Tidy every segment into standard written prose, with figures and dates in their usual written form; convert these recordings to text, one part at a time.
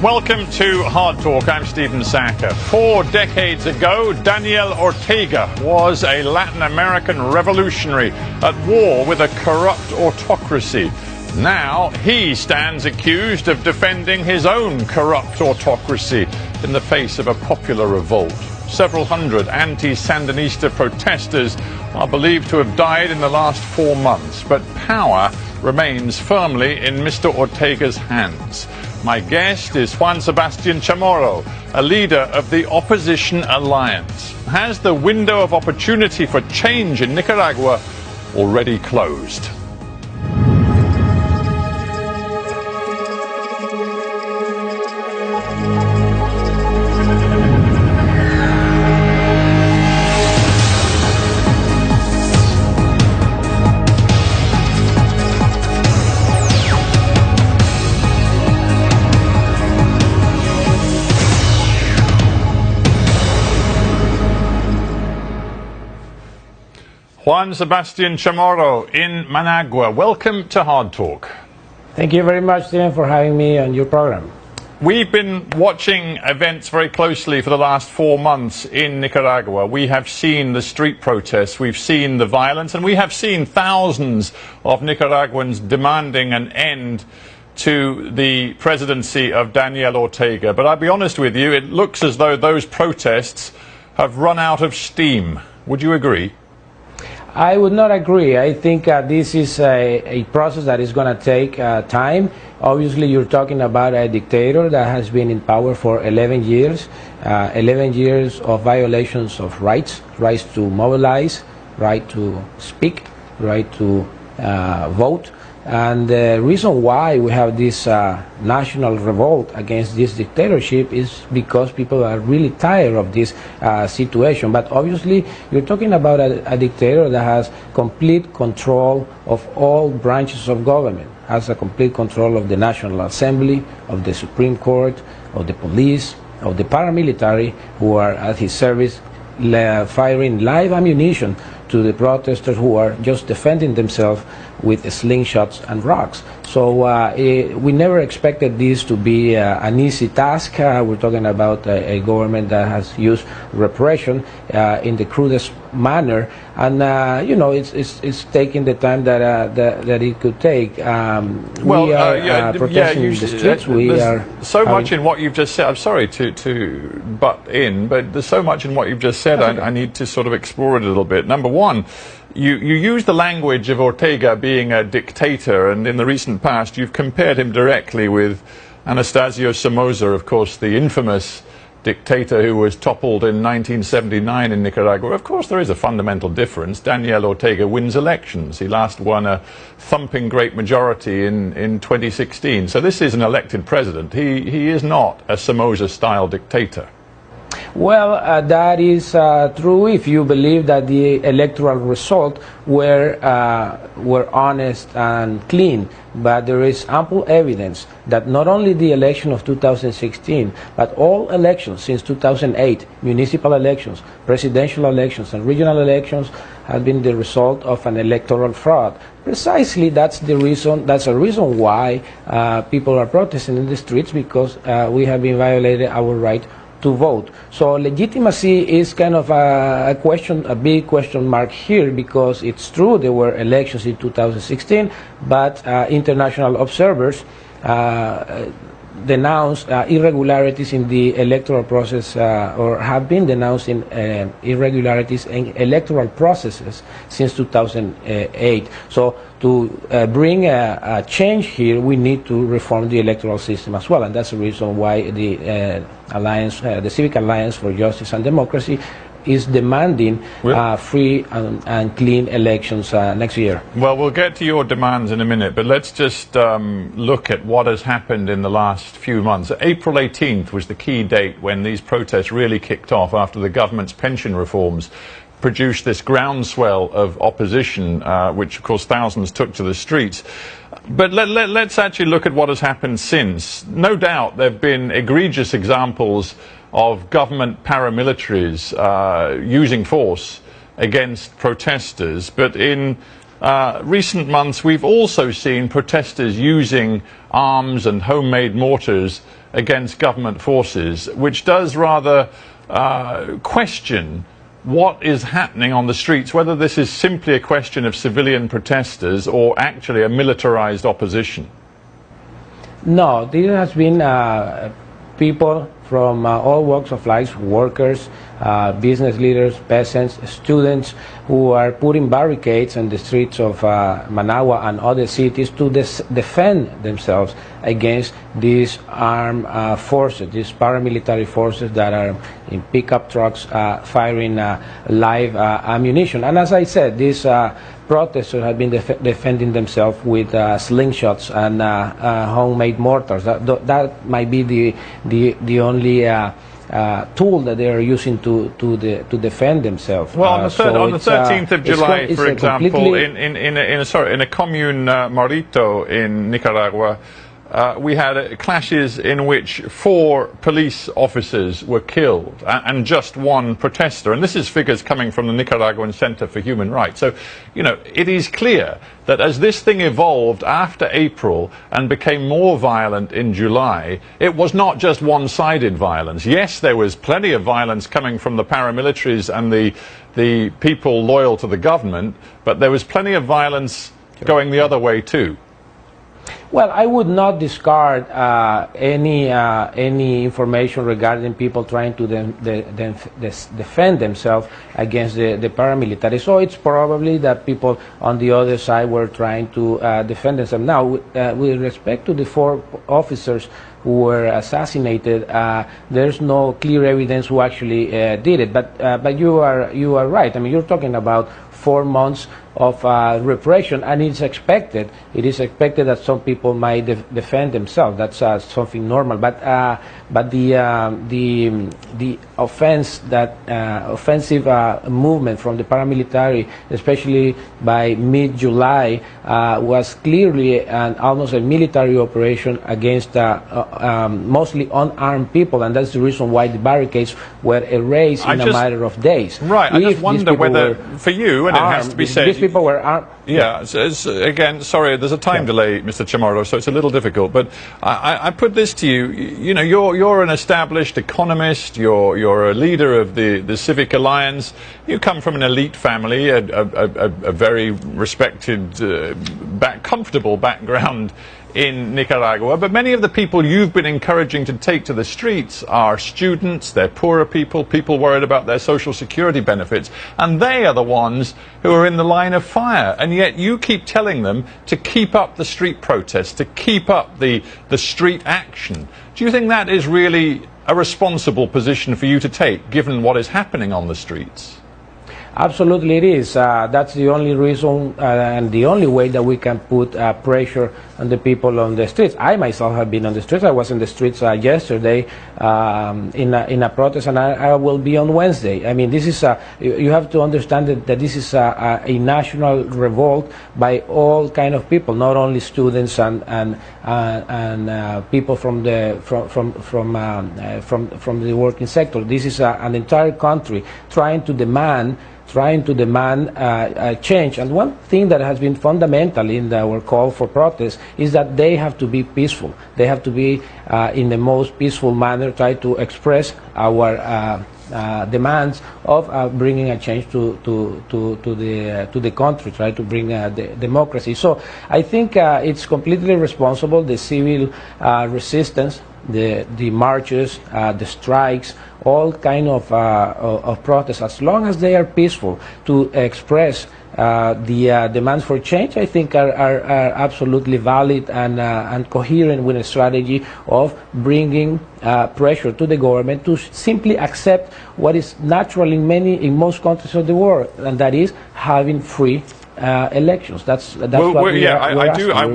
Welcome to Hard Talk. I'm Stephen Sacca. 4 decades ago, Daniel Ortega was a Latin American revolutionary at war with a corrupt autocracy. Now he stands accused of defending his own corrupt autocracy in the face of a popular revolt. Several hundred anti-Sandinista protesters are believed to have died in the last 4 months, but power remains firmly in Mr. Ortega's hands. My guest is Juan Sebastián Chamorro, a leader of the Opposition Alliance. Has the window of opportunity for change in Nicaragua already closed? Juan Sebastián Chamorro in Managua. Welcome to Hard Talk. Thank you very much, Stephen, for having me on your program. We've been watching events very closely for the last 4 months in Nicaragua. We have seen the street protests, we've seen the violence, and we have seen thousands of Nicaraguans demanding an end to the presidency of Daniel Ortega. But I'll be honest with you, it looks as though those protests have run out of steam. Would you agree? I would not agree. I think this is a process that is going to take time. Obviously, you're talking about a dictator that has been in power for 11 years, 11 years of violations of rights to mobilize, right to speak, right to vote. And the reason why we have this national revolt against this dictatorship is because people are really tired of this situation. But obviously, you're talking about a dictator that has complete control of all branches of government, has a complete control of the National Assembly, of the Supreme Court, of the police, of the paramilitary, who are at his service, firing live ammunition to the protesters who are just defending themselves with slingshots and rocks. So we never expected this to be an easy task. We're talking about a government that has used repression in the crudest manner, and it's taking the time that it could take. We are protesting in the streets. We are so much in what you've just said. I'm sorry to butt in, but there's so much in what you've just said. I need to sort of explore it a little bit. Number one, you use the language of Ortega being a dictator, and in the recent past you've compared him directly with Anastasio Somoza, of course, the infamous dictator who was toppled in 1979 in Nicaragua. Of course, there is a fundamental difference. Daniel Ortega wins elections. He last won a thumping great majority in 2016. So this is an elected president. He is not a Somoza-style dictator. Well, that is true if you believe that the electoral result were honest and clean. But there is ample evidence that not only the election of 2016, but all elections since 2008, municipal elections, presidential elections, and regional elections have been the result of an electoral fraud. Precisely, that's a reason why people are protesting in the streets, because we have been violated our right to vote. So legitimacy is kind of a big question mark here, because it's true there were elections in 2016, but international observers denounced irregularities in the electoral process, or have been denouncing irregularities in electoral processes since 2008. So to bring a change here, we need to reform the electoral system as well, and that's the reason why the alliance, the Civic Alliance for Justice and Democracy, is demanding free and clean elections next year. Well, we'll get to your demands in a minute, but let's just look at what has happened in the last few months. April 18th was the key date when these protests really kicked off after the government's pension reforms produced this groundswell of opposition, which of course thousands took to the streets. But let's actually look at what has happened since. No doubt there have been egregious examples of government paramilitaries using force against protesters, but in recent months we've also seen protesters using arms and homemade mortars against government forces, which does rather question what is happening on the streets, whether this is simply a question of civilian protesters or actually a militarized opposition. No, there has been people from all walks of life, workers, business leaders, peasants, students, who are putting barricades on the streets of Managua and other cities to defend themselves against these armed forces, these paramilitary forces that are in pickup trucks firing live ammunition. And as I said, these protesters have been defending themselves with slingshots and homemade mortars. That might be the only tool that they are using to defend themselves. Well, on the 13th of July, for example, in a commune, Marito, in Nicaragua, we had clashes in which 4 police officers were killed and just 1 protester. And this is figures coming from the Nicaraguan Center for Human Rights. So, you know, it is clear that as this thing evolved after April and became more violent in July, it was not just one-sided violence. Yes, there was plenty of violence coming from the paramilitaries and the people loyal to the government, but there was plenty of violence going the other way too. Well, I would not discard any information regarding people trying to defend themselves against the paramilitary. So it's probably that people on the other side were trying to defend themselves. Now, with respect to the 4 officers who were assassinated, there's no clear evidence who actually did it. But you are right. I mean, you're talking about 4 months of repression, and it's expected. It is expected that some people might defend themselves. That's something normal. But the offense, that offensive movement from the paramilitary, especially by mid-July, was clearly almost a military operation against mostly unarmed people, and that's the reason why the barricades were erased in a matter of days. Right. I just wonder whether, for you, and it has to be said, these people were armed. Yeah, again, sorry, there's a time delay, Mr. Chamorro, so it's a little difficult. But I put this to you. You know, you're an established economist. You're a leader of the Civic Alliance. You come from an elite family, a very respected, comfortable background in Nicaragua, but many of the people you've been encouraging to take to the streets are students, they're poorer people, people worried about their social security benefits, and they are the ones who are in the line of fire, and yet you keep telling them to keep up the street protests, to keep up the street action. Do you think that is really a responsible position for you to take, given what is happening on the streets? Absolutely it is. That's the only reason and the only way that we can put pressure on the people on the streets. I myself have been on the streets. I was in the streets yesterday in a protest, and I will be on Wednesday. I mean, this is you have to understand that this is a national revolt by all kind of people, not only students and people from the working sector. This is an entire country trying to demand change. And one thing that has been fundamental in our call for protest is that they have to be peaceful. They have to be in the most peaceful manner, try to express our demands of bringing a change to the country, try to bring democracy. So I think it's completely responsible, the civil resistance, the marches, the strikes, all kind of protests, as long as they are peaceful, to express the demands for change, I think are absolutely valid and coherent with a strategy of bringing pressure to the government to simply accept what is natural in most countries of the world, and that is having free elections. That's what we are asking. I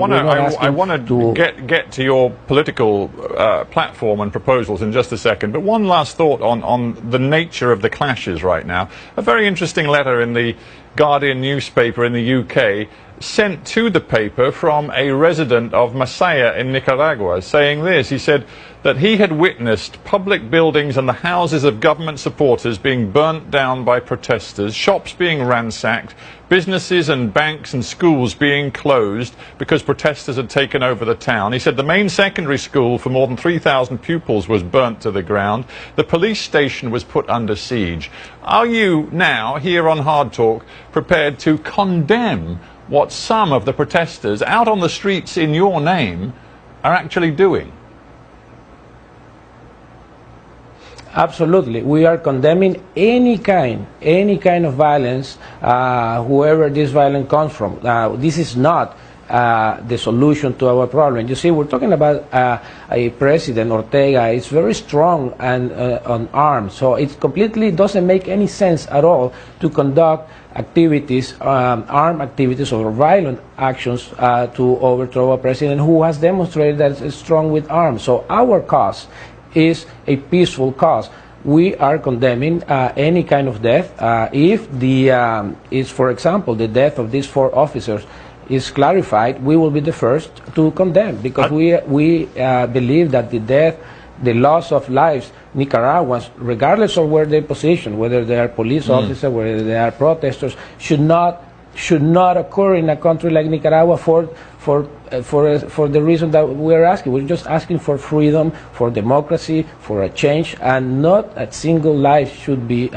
want to get to your political platform and proposals in just a second. But one last thought on the nature of the clashes right now. A very interesting letter in the Guardian newspaper in the UK, sent to the paper from a resident of Masaya in Nicaragua, saying this. He said that he had witnessed public buildings and the houses of government supporters being burnt down by protesters, shops being ransacked, businesses and banks and schools being closed because protesters had taken over the town. He said the main secondary school for more than 3,000 pupils was burnt to the ground. The police station was put under siege. Are you now, here on Hard Talk, prepared to condemn what some of the protesters out on the streets in your name are actually doing? Absolutely. We are condemning any kind of violence, whoever this violence comes from. This is not the solution to our problem. You see, we're talking about a President Ortega. It's very strong and on arms, so it completely doesn't make any sense at all to conduct activities, armed activities or violent actions to overthrow a president who has demonstrated that it's strong with arms. So our cause is a peaceful cause. We are condemning any kind of death. If for example, the death of these 4 officers is clarified, we will be the first to condemn, because we believe that the loss of lives, Nicaraguans, regardless of where they position, whether they are police officers, whether they are protesters, should not occur in a country like Nicaragua for the reason that we are asking. We're just asking for freedom, for democracy, for a change, and not a single life should be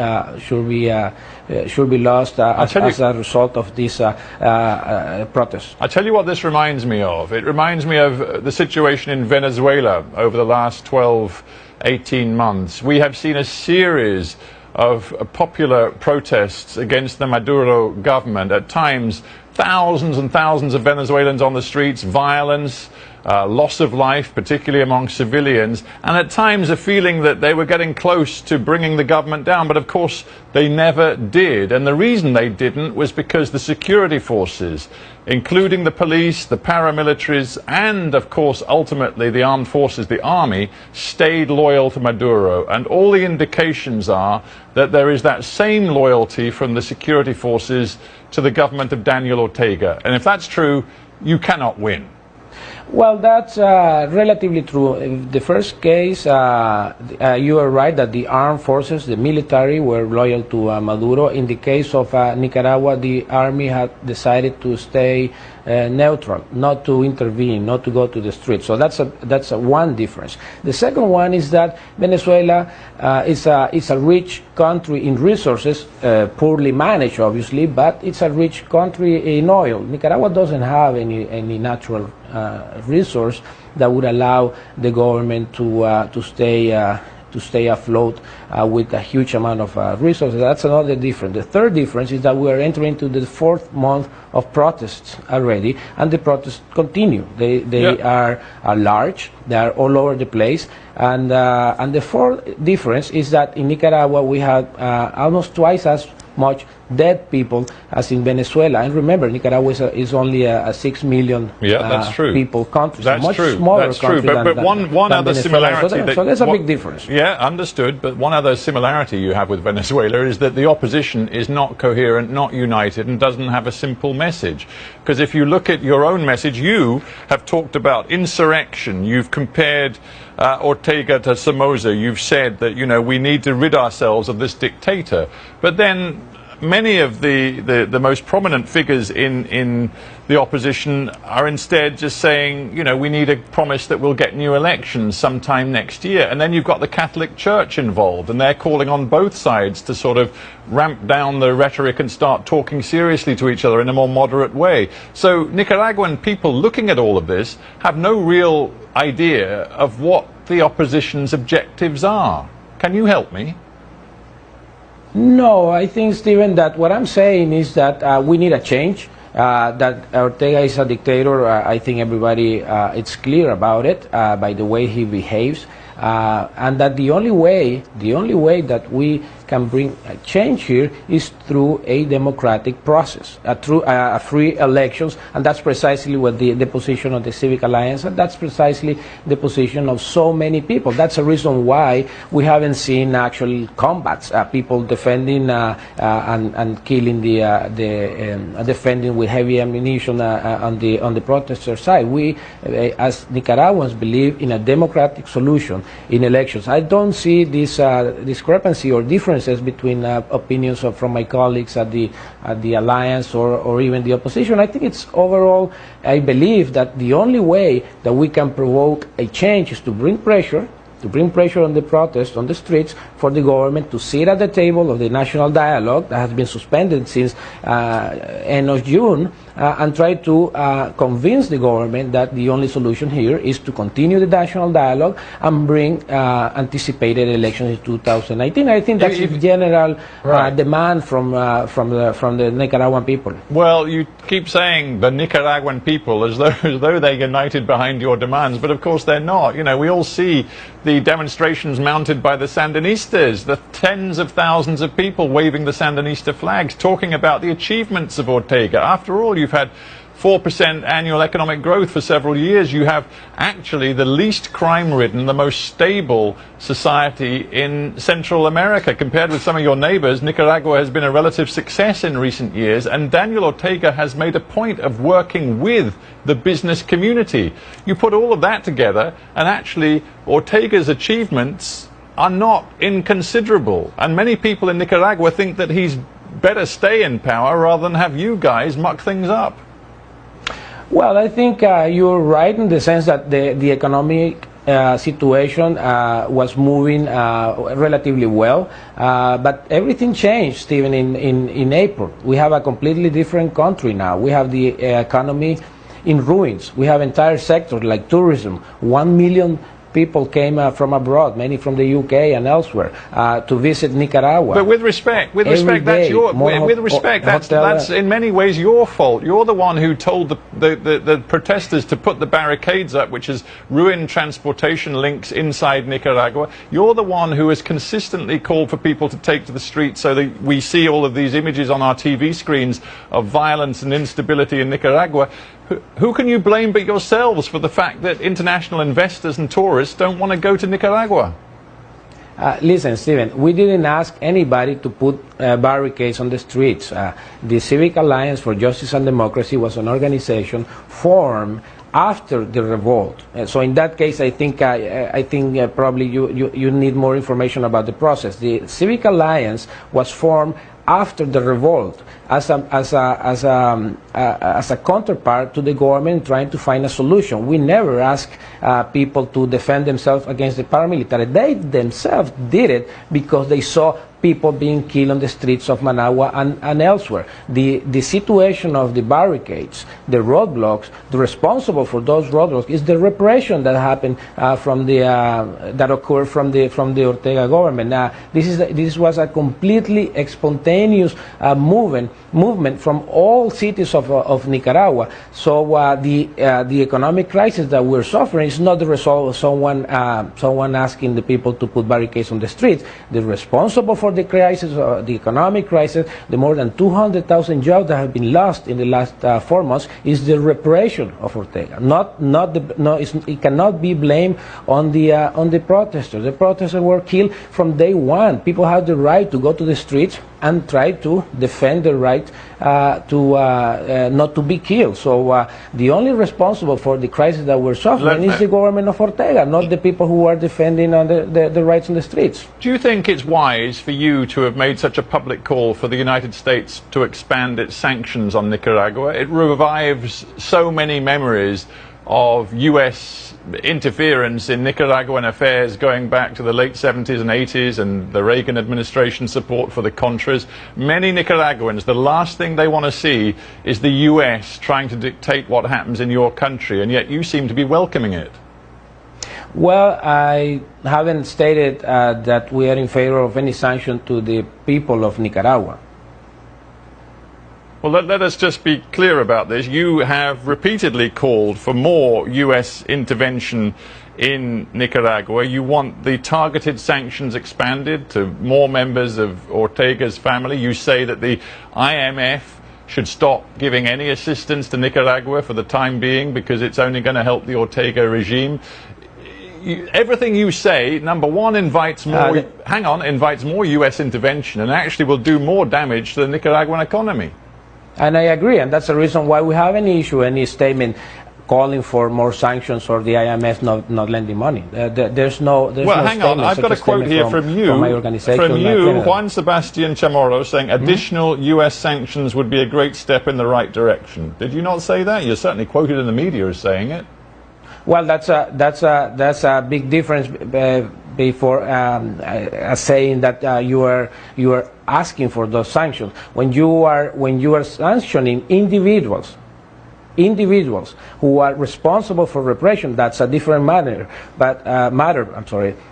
lost as a result of this protest. I tell you what this reminds me of. It reminds me of the situation in Venezuela over the last 12, 18 months. We have seen a series of popular protests against the Maduro government. At times, thousands and thousands of Venezuelans on the streets, violence, loss of life, particularly among civilians, and at times a feeling that they were getting close to bringing the government down, but of course they never did. And the reason they didn't was because the security forces, including the police, the paramilitaries, and of course ultimately the armed forces, the army, stayed loyal to Maduro. And all the indications are that there is that same loyalty from the security forces to the government of Daniel Ortega. And if that's true, you cannot win. Well, that's relatively true. In the first case, you are right that the armed forces, the military, were loyal to Maduro. In the case of Nicaragua, the army had decided to stay neutral, not to intervene, not to go to the streets. So that's one difference. The second one is that Venezuela is a rich country in resources, poorly managed, obviously, but it's a rich country in oil. Nicaragua doesn't have any natural resource that would allow the government to stay afloat with a huge amount of resources. That's another difference. The third difference is that we are entering into the 4th month of protests already, and the protests continue. They are large. They are all over the place. And the fourth difference is that in Nicaragua we have almost twice as much dead people as in Venezuela. And remember, Nicaragua is only a 6 million people country. That's much true. smaller That's country true. But one other Venezuela. similarity. So there's a big difference. Yeah, understood. But one other similarity you have with Venezuela is that the opposition is not coherent, not united, and doesn't have a simple message. Because if you look at your own message, you have talked about insurrection. You've compared Ortega to Somoza. You've said that, we need to rid ourselves of this dictator. But then many of the most prominent figures in the opposition are instead just saying, we need a promise that we'll get new elections sometime next year. And then you've got the Catholic Church involved, and they're calling on both sides to sort of ramp down the rhetoric and start talking seriously to each other in a more moderate way. So Nicaraguan people looking at all of this have no real idea of what the opposition's objectives are. Can you help me? No, I think, Stephen, that what I'm saying is that we need a change, that Ortega is a dictator. I think everybody it's clear about it by the way he behaves, and that the only way that we can bring a change here is through a democratic process, through free elections, and that's precisely what the position of the Civic Alliance, and that's precisely the position of so many people. That's a reason why we haven't seen actual combats, people defending and killing defending with heavy ammunition on the protester side. We, as Nicaraguans, believe in a democratic solution in elections. I don't see this discrepancy or differences between opinions from my colleagues at the alliance or even the opposition. I think it's overall, I believe that the only way that we can provoke a change is to bring pressure on the protests, on the streets, for the government to sit at the table of the national dialogue that has been suspended since end of June, and try to convince the government that the only solution here is to continue the national dialogue and bring anticipated elections in 2019. I think that's the general demand from the Nicaraguan people. Well, you keep saying the Nicaraguan people as though they're united behind your demands, but of course they're not. You know, we all see the demonstrations mounted by the Sandinistas, the tens of thousands of people waving the Sandinista flags, talking about the achievements of Ortega. After all, you've had 4% annual economic growth for several years. You have actually the least crime-ridden, the most stable society in Central America. Compared with some of your neighbors, Nicaragua has been a relative success in recent years, and Daniel Ortega has made a point of working with the business community. You put all of that together, and actually Ortega's achievements are not inconsiderable. And many people in Nicaragua think that he's better stay in power rather than have you guys muck things up. Well, I think you're right in the sense that the economic situation was moving relatively well, but everything changed, Stephen, in April. We have a completely different country now. We have the economy in ruins. We have entire sectors like tourism. 1 million people came from abroad, many from the UK and elsewhere, to visit Nicaragua. But with respect, that's in many ways your fault. You're the one who told the protesters to put the barricades up, which has ruined transportation links inside Nicaragua. You're the one who has consistently called for people to take to the streets so that we see all of these images on our TV screens of violence and instability in Nicaragua. Who can you blame but yourselves for the fact that international investors and tourists don't want to go to Nicaragua? Listen, Stephen, we didn't ask anybody to put barricades on the streets. The Civic Alliance for Justice and Democracy was an organization formed after the revolt. So in that case, I think probably you need more information about the process. The Civic Alliance was formed after the revolt as a counterpart to the government trying to find a solution. We never asked people to defend themselves against the paramilitary. They themselves did it because they saw people being killed on the streets of Managua and elsewhere. The situation of the barricades, the roadblocks, the responsible for those roadblocks is the repression that happened that occurred from the Ortega government. This was a completely spontaneous movement from all cities of Nicaragua. So the economic crisis that we're suffering is not the result of someone asking the people to put barricades on the streets. The responsible for the crisis, the economic crisis, the more than 200,000 jobs that have been lost in the last 4 months is the repression of Ortega. It cannot be blamed on the protesters. The protesters were killed from day one. People have the right to go to the streets and try to defend the right not to be killed. So the only responsible for the crisis that we're suffering is the government of Ortega, not the people who are defending the rights on the streets. Do you think it's wise for you to have made such a public call for the United States to expand its sanctions on Nicaragua? It revives so many memories of U.S. interference in Nicaraguan affairs going back to the late 70s and 80s and the Reagan administration support for the Contras. Many Nicaraguans, the last thing they want to see is the U.S. trying to dictate what happens in your country, and yet you seem to be welcoming it. Well, I haven't stated that we are in favor of any sanction to the people of Nicaragua. Well, let us just be clear about this. You have repeatedly called for more U.S. intervention in Nicaragua. You want the targeted sanctions expanded to more members of Ortega's family. You say that the IMF should stop giving any assistance to Nicaragua for the time being because it's only going to help the Ortega regime. Everything you say, number one, invites more invites more U.S. intervention and actually will do more damage to the Nicaraguan economy. And I agree, and that's the reason why we haven't issued any statement calling for more sanctions or the IMF not lending money. There's no hang on, I've got a quote here from you, Juan Sebastián Chamorro, saying additional U.S. sanctions would be a great step in the right direction. Did you not say that? You're certainly quoted in the media as saying it. Well, that's a big difference before saying that you are asking for those sanctions. When you are sanctioning individuals who are responsible for repression, that's a different matter.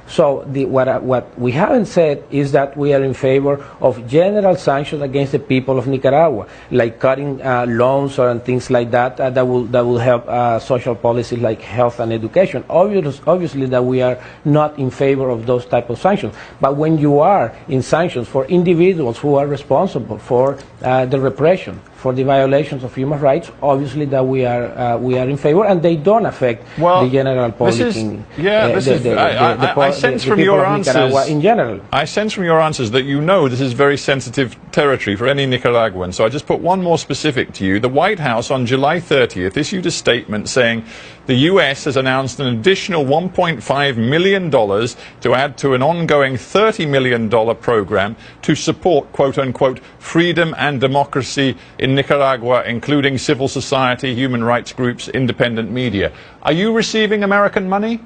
So what we haven't said is that we are in favor of general sanctions against the people of Nicaragua, like cutting loans and things like that. That will help social policies like health and education. Obviously, that we are not in favor of those type of sanctions. But when you are in sanctions for individuals who are responsible for the repression, for the violations of human rights, obviously that we are in favor, and they don't affect the general policy. I sense from your answers in general. I sense from your answers that you know this is very sensitive territory for any Nicaraguan. So I just put one more specific to you. The White House on July 30th issued a statement saying the U.S. has announced an additional $1.5 million to add to an ongoing $30 million program to support, quote unquote, freedom and democracy in Nicaragua, including civil society, human rights groups, independent media. Are you receiving American money?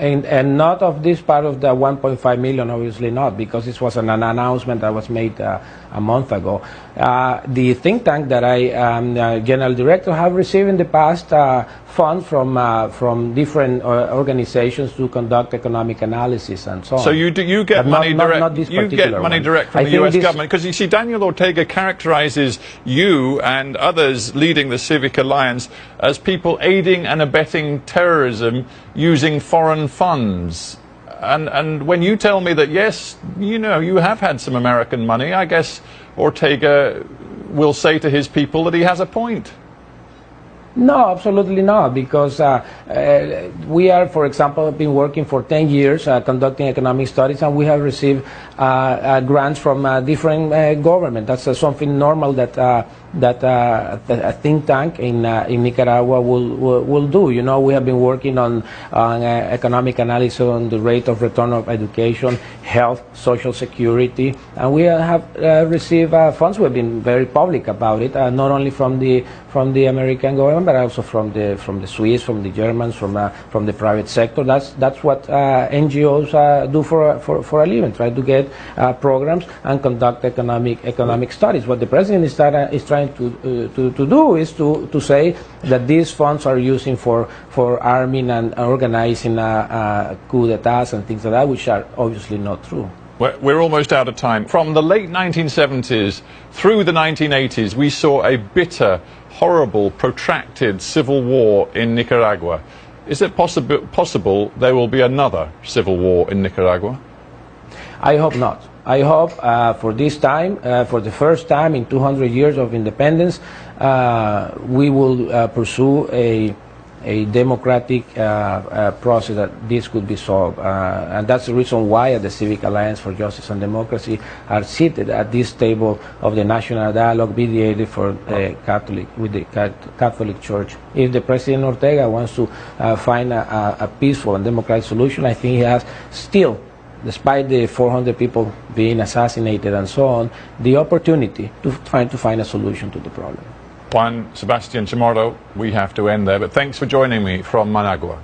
And not of this part of the 1.5 million, obviously not, because this was an announcement that was made a month ago. The think tank that I am general director have received in the past funds from different organizations to conduct economic analysis and so on. So you get money direct from the U.S. government, because you see Daniel Ortega characterizes you and others leading the Civic Alliance as people aiding and abetting terrorism using foreign funds. And when you tell me that, yes, you have had some American money, I guess Ortega will say to his people that he has a point. No, absolutely not, because we are, for example, been working for 10 years conducting economic studies, and we have received grants from different governments. That's something normal that a think tank in Nicaragua will do. We have been working on economic analysis on the rate of return of education, health, social security, and we have received funds. We've been very public about it, not only from the American government, but also from the Swiss, from the Germans, from the private sector. That's what NGOs do for a living, try to get programs and conduct economic studies. What the president is trying to do is to say that these funds are using for arming and organizing coup d'etats and things like that, which are obviously not true. We're almost out of time. From the late 1970s through the 1980s, we saw a bitter, horrible, protracted civil war in Nicaragua. Is it possible there will be another civil war in Nicaragua? I hope not. I hope for this time, for the first time in 200 years of independence, we will pursue a democratic process that this could be solved. And that's the reason why the Civic Alliance for Justice and Democracy are seated at this table of the national dialogue mediated for with the Catholic Church. If the President Ortega wants to find a peaceful and democratic solution, I think he has still, despite the 400 people being assassinated and so on, the opportunity to try to find a solution to the problem. Juan Sebastián Chamorro, we have to end there, but thanks for joining me from Managua.